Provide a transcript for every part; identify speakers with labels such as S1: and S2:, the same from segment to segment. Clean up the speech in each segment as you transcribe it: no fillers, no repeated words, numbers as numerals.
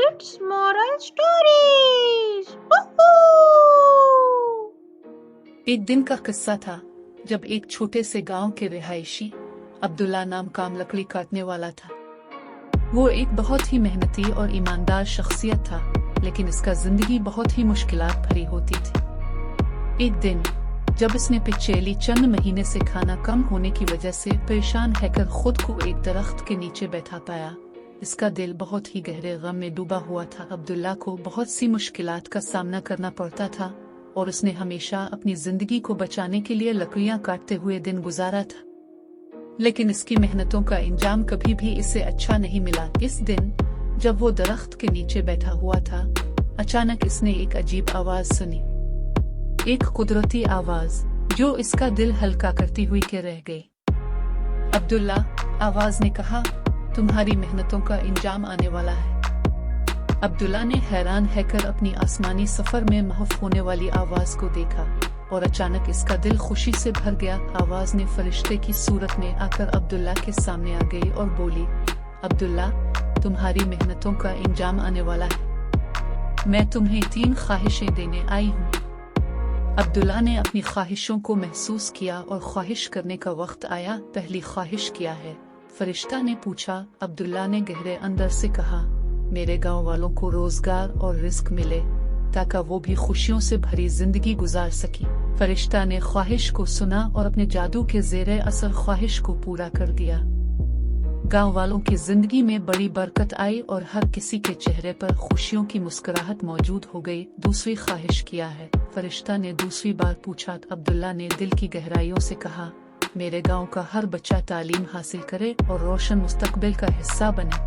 S1: Kids Moral Stories. Woohoo!
S2: एक दिन का किस्सा था जब एक छोटे से गांव के रिहायशी अब्दुल्ला नाम काम लकड़ी काटने वाला था। वो एक बहुत ही मेहनती और ईमानदार शख्सियत था, लेकिन इसका जिंदगी बहुत ही मुश्किलात भरी होती थी। एक दिन जब इसने पिछले चंद महीने से खाना कम होने की वजह से परेशान रहकर खुद को एक दरख्त के नीचे बैठा पाया। इसका दिल बहुत ही गहरे गम में डूबा हुआ था। अब्दुल्ला को बहुत सी मुश्किलात का सामना करना पड़ता था और उसने हमेशा अपनी जिंदगी को बचाने के लिए लकड़ियां काटते हुए दिन गुजारा था, लेकिन इसकी मेहनतों का इंजाम कभी भी इसे अच्छा नहीं मिला। इस दिन जब वो दरख्त के नीचे बैठा हुआ था, अचानक इसने एक अजीब आवाज सुनी, एक कुदरती आवाज जो इसका दिल हल्का करती हुई के रह गई। अब्दुल्ला, आवाज ने कहा, तुम्हारी मेहनतों का इंजाम आने वाला है। अब्दुल्ला ने हैरान रहकर अपनी आसमानी सफर में महफ होने वाली आवाज को देखा और अचानक इसका दिल खुशी से भर गया। आवाज ने फरिश्ते की सूरत में आकर अब्दुल्ला के सामने आ गई और बोली, अब्दुल्ला, तुम्हारी मेहनतों का इंजाम आने वाला है। मैं तुम्हें 3 ख्वाहिशें देने आई हूँ। अब्दुल्ला ने अपनी ख्वाहिशों को महसूस किया और ख्वाहिश करने का वक्त आया। पहली ख्वाहिश क्या है? फरिश्ता ने पूछा। अब्दुल्ला ने गहरे अंदर से कहा, मेरे गांव वालों को रोजगार और रिस्क मिले ताकि वो भी खुशियों से भरी जिंदगी गुजार सकी। फरिश्ता ने ख्वाहिश को सुना और अपने जादू के ज़ेरे असर ख्वाहिश को पूरा कर दिया। गांव वालों की जिंदगी में बड़ी बरकत आई और हर किसी के चेहरे पर खुशियों की मुस्कुराहट मौजूद हो गई। दूसरी ख्वाहिश क्या है? फरिश्ता ने दूसरी बार पूछा। अब्दुल्ला ने दिल की गहराइयों से कहा, मेरे गांव का हर बच्चा तालीम हासिल करे और रोशन मुस्तकबिल का हिस्सा बने।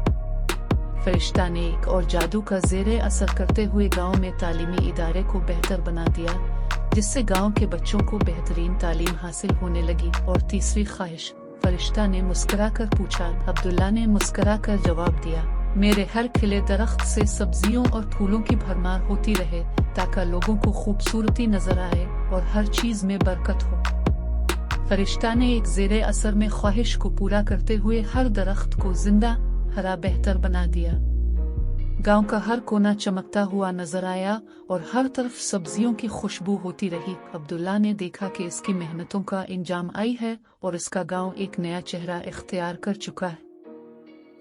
S2: फरिश्ता ने एक और जादू का ज़ेरे असर करते हुए गांव में तालीमी इदारे को बेहतर बना दिया, जिससे गांव के बच्चों को बेहतरीन तालीम हासिल होने लगी। और तीसरी ख्वाहिश? फरिश्ता ने मुस्कुराकर पूछा। अब्दुल्ला ने मुस्कुराकर जवाब दिया, मेरे हर खिले दरख्त से सब्जियों और फूलों की भरमार होती रहे ताकि लोगों को खूबसूरती नजर आए और हर चीज में बरकत हो। फरिश्ता ने एक ज़ेरे असर में ख्वाहिश को पूरा करते हुए हर दरख्त को जिंदा हरा बेहतर बना दिया। गांव का हर कोना चमकता हुआ नजर आया और हर तरफ सब्जियों की खुशबू होती रही। अब्दुल्ला ने देखा कि इसकी मेहनतों का इंजाम आई है और इसका गांव एक नया चेहरा इख्तियार कर चुका है।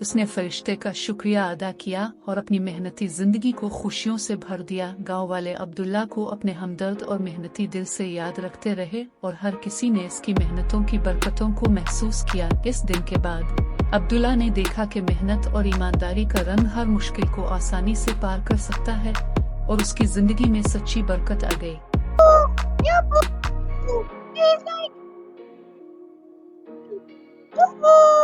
S2: उसने फरिश्ते का शुक्रिया अदा किया और अपनी मेहनती जिंदगी को खुशियों से भर दिया। गांव वाले अब्दुल्ला को अपने हमदर्द और मेहनती दिल से याद रखते रहे और हर किसी ने इसकी मेहनतों की बरकतों को महसूस किया। इस दिन के बाद अब्दुल्ला ने देखा कि मेहनत और ईमानदारी का रंग हर मुश्किल को आसानी से पार कर सकता है और उसकी जिंदगी में सच्ची बरकत आ गई।
S1: Woohoo!